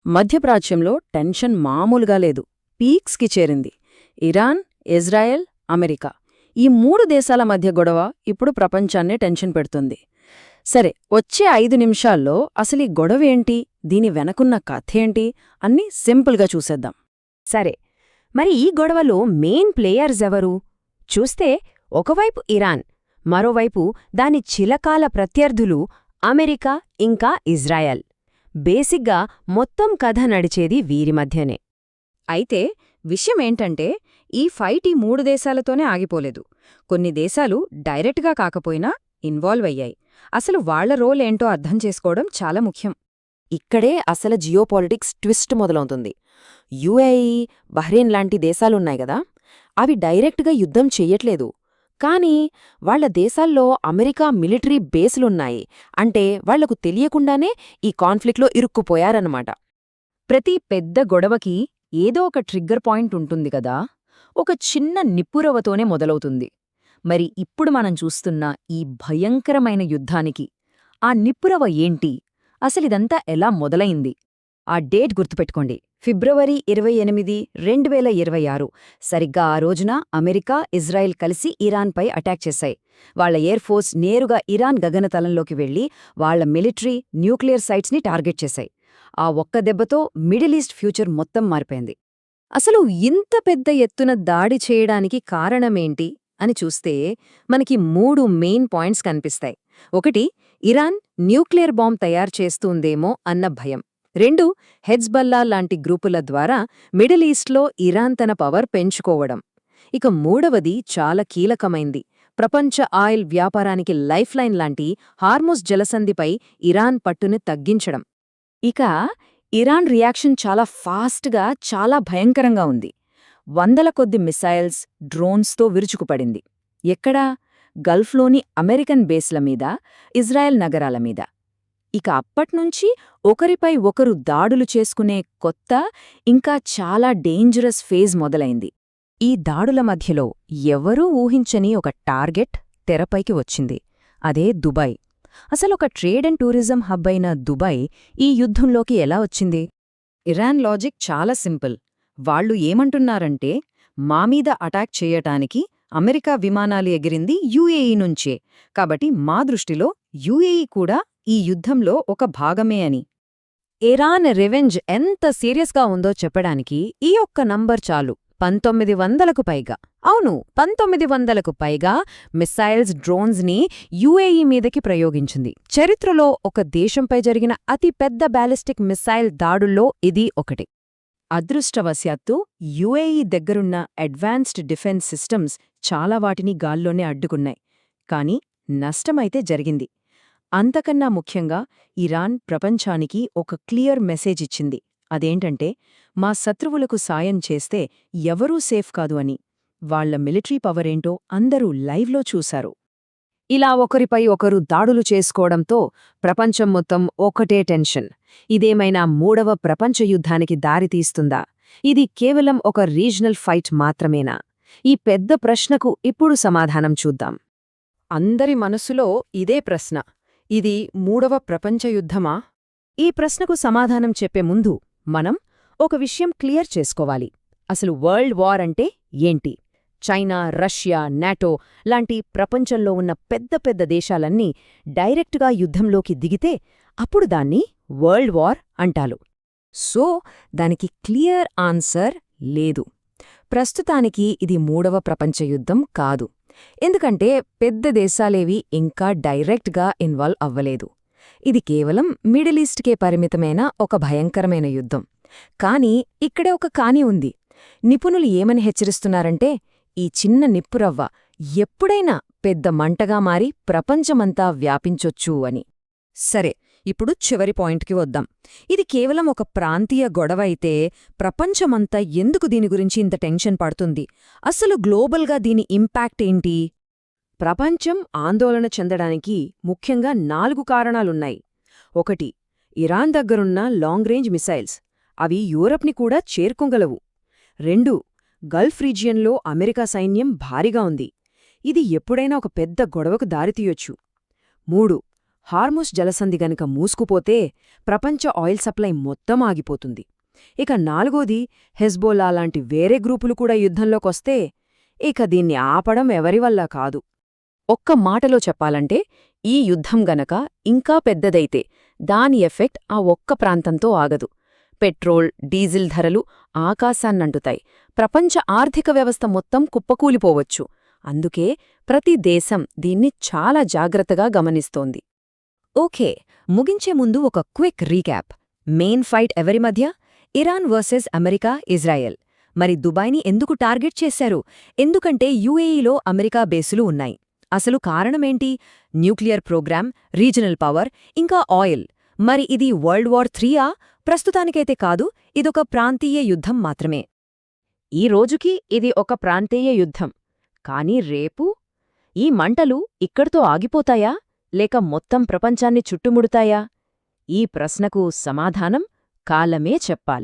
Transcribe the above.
మధ్యప్రాచ్యంలో tension మామూలుగా లేదు, పీక్స్కి చేరింది. ఇరాన్, ఇజ్రాయెల్, అమెరికా ఈ 3 దేశాల మధ్య గొడవ ఇప్పుడు ప్రపంచాన్నే టెన్షన్ పెడుతుంది. సరే, వచ్చే 5 నిమిషాల్లో అసలీ గొడవేంటి, దీని వెనకున్న కథేంటి అన్నీ సింపుల్గా చూసేద్దాం. సరే, మరి ఈ గొడవలో మెయిన్ ప్లేయర్స్ ఎవరు? చూస్తే ఒకవైపు ఇరాన్, మరోవైపు దాని చిలకాల ప్రత్యర్థులు అమెరికా ఇంకా ఇజ్రాయెల్. బేసిగ్గా మొత్తం కథ నడిచేది వీరి మధ్యనే. అయితే విషయమేంటంటే ఈ ఫైట్ ఈ 3 దేశాలతోనే ఆగిపోలేదు. కొన్ని దేశాలు డైరెక్ట్గా కాకపోయినా ఇన్వాల్వ్ అయ్యాయి. అసలు వాళ్ల రోల్ ఏంటో అర్థం చేసుకోవడం చాలా ముఖ్యం. ఇక్కడే అసలు జియోపాలిటిక్స్ ట్విస్ట్ మొదలవుతుంది. యుఏఈ, బహ్రెయిన్ లాంటి దేశాలున్నాయి గదా, అవి డైరెక్ట్గా యుద్ధం చెయ్యట్లేదు. కానీ వాళ్ల దేశాల్లో అమెరికా మిలిటరీ బేసులున్నాయి. అంటే వాళ్లకు తెలియకుండానే ఈ కాన్ఫ్లిక్ట్లో ఇరుక్కుపోయారన్నమాట. ప్రతి పెద్ద గొడవకి ఏదో ఒక ట్రిగ్గర్ పాయింట్ ఉంటుంది కదా, ఒక చిన్న నిప్పురవతోనే మొదలవుతుంది. మరి ఇప్పుడు మనం చూస్తున్న ఈ భయంకరమైన యుద్ధానికి ఆ నిప్పురవ ఏంటి, అసలిదంతా ఎలా మొదలైంది? ఆ డేట్ గుర్తుపెట్టుకోండి, ఫిబ్రవరి 28, 2026. సరిగ్గా ఆ రోజున అమెరికా, ఇజ్రాయెల్ కలిసి ఇరాన్పై అటాక్ చేశాయి. వాళ్ల ఎయిర్ ఫోర్స్ నేరుగా ఇరాన్ గగనతలంలోకి వెళ్లి వాళ్ల మిలిటరీ, న్యూక్లియర్ సైట్స్ని టార్గెట్ చేశాయి. ఆ ఒక్క దెబ్బతో మిడిల్ ఈస్ట్ ఫ్యూచర్ మొత్తం మారిపోయింది. అసలు ఇంత పెద్ద ఎత్తున దాడి చేయడానికి కారణమేంటి అని చూస్తే మనకి 3 మెయిన్ పాయింట్స్ కనిపిస్తాయి. ఒకటి, ఇరాన్ న్యూక్లియర్ బాంబ్ తయారు చేస్తుందేమో అన్న భయం. 2, హెజ్బల్లా లాంటి గ్రూపుల ద్వారా మిడిల్ ఈస్ట్లో ఇరాన్ తన పవర్ పెంచుకోవడం. ఇక మూడవది చాలా కీలకమైంది, ప్రపంచ ఆయిల్ వ్యాపారానికి లైఫ్ లైన్ లాంటి హార్ముజ్ జలసంధిపై ఇరాన్ పట్టుని తగ్గించడం. ఇక ఇరాన్ రియాక్షన్ చాలా ఫాస్ట్గా, చాలా భయంకరంగా ఉంది. 100ల కొద్ది మిసైల్స్, డ్రోన్స్తో విరుచుకుపడింది. ఎక్కడా? గల్ఫ్లోని అమెరికన్ బేస్ల మీద, ఇజ్రాయెల్ నగరాల మీద. ఇక అప్పట్నుంచి ఒకరిపై ఒకరు దాడులు చేసుకునే కొత్త, ఇంకా చాలా డేంజరస్ ఫేజ్ మొదలైంది. ఈ దాడుల మధ్యలో ఎవరూ ఊహించని ఒక టార్గెట్ తెరపైకి వచ్చింది. అదే దుబాయ్. అసలొక ట్రేడ్ అండ్ టూరిజం హబ్ అయిన దుబాయ్ ఈ యుద్ధంలోకి ఎలా వచ్చింది? ఇరాన్ లాజిక్ చాలా సింపుల్. వాళ్లు ఏమంటున్నారంటే, మామీద అటాక్ చేయటానికి అమెరికా విమానాలు ఎగిరింది యుఏఈ నుంచే, కాబట్టి మా దృష్టిలో యుఏఈ కూడా ఈ యుద్ధంలో ఒక భాగమే అని. ఇరాన్ రివెంజ్ ఎంత సీరియస్గా ఉందో చెప్పడానికి ఈ ఒక్క నంబర్ చాలు. 1900కు పైగా, అవును 1900కు పైగా మిసైల్స్, డ్రోన్స్ని యుఏఈ మీదకి ప్రయోగించింది. చరిత్రలో ఒక దేశంపై జరిగిన అతి పెద్ద బ్యాలిస్టిక్ మిసైల్ దాడుల్లో ఇది ఒకటి. అదృష్టవశాత్తు యుఏఈ దగ్గరున్న అడ్వాన్స్డ్ డిఫెన్స్ సిస్టమ్స్ చాలా వాటిని గాల్లోనే అడ్డుకున్నాయి. కానీ నష్టమైతే జరిగింది. అంతకన్నా ముఖ్యంగా ఇరాన్ ప్రపంచానికి ఒక క్లియర్ మెసేజ్ ఇచ్చింది. అదేంటంటే, మా శత్రువులకు సాయం చేస్తే ఎవరూ సేఫ్ కాదు అని. వాళ్ల మిలిటరీ పవరేంటో అందరూ లైవ్లో చూశారు. ఇలా ఒకరిపై ఒకరు దాడులు చేసుకోవడంతో ప్రపంచం మొత్తం ఒకటే టెన్షన్. ఇదేమైనా 3వ ప్రపంచ యుద్ధానికి దారితీస్తుందా? ఇది కేవలం ఒక రీజనల్ ఫైట్ మాత్రమేనా? ఈ పెద్ద ప్రశ్నకు ఇప్పుడు సమాధానం చూద్దాం. అందరి మనసులో ఇదే ప్రశ్న, ఇది 3వ ప్రపంచ యుద్ధమా? ఈ ప్రశ్నకు సమాధానం చెప్పే ముందు మనం ఒక విషయం క్లియర్ చేసుకోవాలి. అసలు వరల్డ్ వార్ అంటే ఏంటి? చైనా, రష్యా, నాటో లాంటి ప్రపంచంలో ఉన్న పెద్ద పెద్ద దేశాలన్నీ డైరెక్ట్గా యుద్ధంలోకి దిగితే అప్పుడు దాన్ని వరల్డ్ వార్ అంటారు. సో దానికి క్లియర్ ఆన్సర్ లేదు. ప్రస్తుతానికి ఇది 3వ ప్రపంచ యుద్ధం కాదు. ఎందుకంటే పెద్ద దేశాలేవి ఇంకా డైరెక్ట్గా ఇన్వాల్వ్ అవ్వలేదు. ఇది కేవలం మిడిల్ ఈస్ట్కే పరిమితమైన ఒక భయంకరమైన యుద్ధం. కానీ ఇక్కడే ఒక కాని ఉంది. నిపుణులు ఏమని హెచ్చరిస్తున్నారంటే, ఈ చిన్న నిప్పురవ్వ ఎప్పుడైనా పెద్ద మంటగా మారి ప్రపంచమంతా వ్యాపించొచ్చు అని. సరే, ఇప్పుడు చివరి పాయింట్కి వద్దాం. ఇది కేవలం ఒక ప్రాంతీయ గొడవ అయితే ప్రపంచమంతా ఎందుకు దీని గురించి ఇంత టెన్షన్ పడుతుంది? అసలు గ్లోబల్గా దీని ఇంపాక్ట్ ఏంటి? ప్రపంచం ఆందోళన చెందడానికి ముఖ్యంగా 4 కారణాలున్నాయి. 1, ఇరాన్ దగ్గరున్న లాంగ్ రేంజ్ మిసైల్స్. అవి యూరప్ని కూడా చేరుకోగలవు. 2, గల్ఫ్ రీజియన్లో అమెరికా సైన్యం భారీగా ఉంది. ఇది ఎప్పుడైనా ఒక పెద్ద గొడవకు దారితీయొచ్చు. 3, హార్ముస్ జలసంధి గనుక మూసుకుపోతే ప్రపంచ ఆయిల్ సప్లై మొత్తం ఆగిపోతుంది. ఇక 4వది హెజ్బోలా లాంటి వేరే గ్రూపులు కూడా యుద్ధంలోకొస్తే ఇక దీన్ని ఆపడం ఎవరివల్ల కాదు. ఒక్క మాటలో చెప్పాలంటే ఈ యుద్ధం గనక ఇంకా పెద్దదైతే దాని ఎఫెక్ట్ ఆ ఒక్క ప్రాంతంతో ఆగదు. పెట్రోల్, డీజిల్ ధరలు ఆకాశాన్నంటుతాయి. ప్రపంచ ఆర్థిక వ్యవస్థ మొత్తం కుప్పకూలిపోవచ్చు. అందుకే ప్రతి దేశం దీన్ని చాలా జాగ్రత్తగా గమనిస్తోంది. ఓకే, ముగించే ముందు ఒక క్విక్ రీక్యాప్. మెయిన్ ఫైట్ ఎవరి మధ్య? Iran versus America, Israel. మరి దుబాయ్ని ఎందుకు టార్గెట్ చేశారు? ఎందుకంటే యుఏఈలో అమెరికా బేసులు ఉన్నాయి. అసలు కారణమేంటి? న్యూక్లియర్ ప్రోగ్రామ్, రీజనల్ పవర్, ఇంకా ఆయిల్. మరి ఇది వరల్డ్ వార్ 3ఆ? ప్రస్తుతానికైతే కాదు, ఇదొక ప్రాంతీయ యుద్ధం మాత్రమే. ఈ రోజుకి ఇది ఒక ప్రాంతీయ యుద్ధం. కానీ రేపు ఈ మంటలు ఇక్కడితో ఆగిపోతాయా, లేక మొత్తం ప్రపంచాన్ని చుట్టుముడుతాయా? ఈ ప్రశ్నకు సమాధానం కాలమే చెప్పాలి.